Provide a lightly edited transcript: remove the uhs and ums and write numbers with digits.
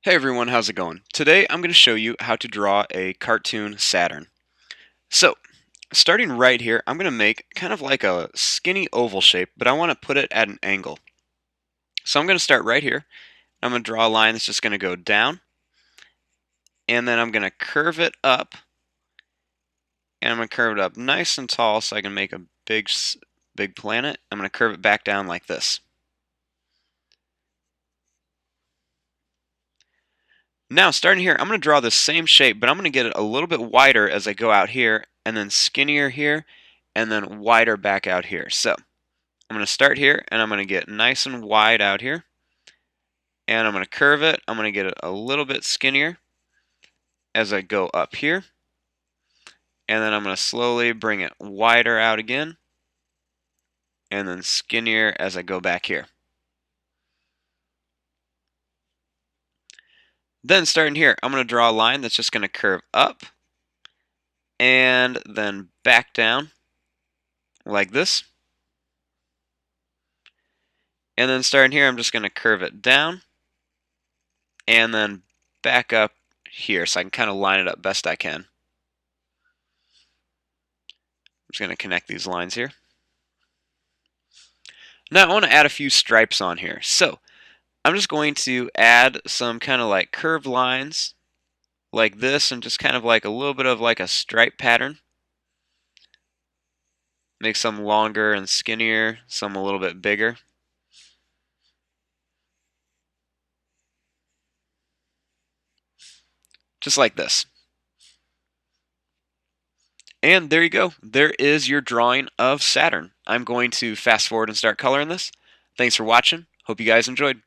Hey everyone, how's it going? Today I'm going to show you how to draw a cartoon Saturn. So, starting right here, I'm going to make kind of like a skinny oval shape, but I want to put it at an angle. So I'm going to start right here. I'm going to draw a line that's just going to go down, and then I'm going to curve it up, and I'm going to curve it up nice and tall so I can make a big planet. I'm going to curve it back down like this. Now, starting here, I'm going to draw the same shape, but I'm going to get it a little bit wider as I go out here, and then skinnier here, and then wider back out here. So, I'm going to start here, and I'm going to get nice and wide out here, and I'm going to curve it. I'm going to get it a little bit skinnier as I go up here, and then I'm going to slowly bring it wider out again, and then skinnier as I go back here. Then starting here, I'm going to draw a line that's just going to curve up and then back down like this. And then starting here, I'm just going to curve it down and then back up here so I can kind of line it up best I can. I'm just going to connect these lines here. Now I want to add a few stripes on here. So I'm just going to add some kind of like curved lines like this and just kind of like a little bit of like a stripe pattern. Make some longer and skinnier, some a little bit bigger. Just like this. And there you go. There is your drawing of Saturn. I'm going to fast forward and start coloring this. Thanks for watching. Hope you guys enjoyed.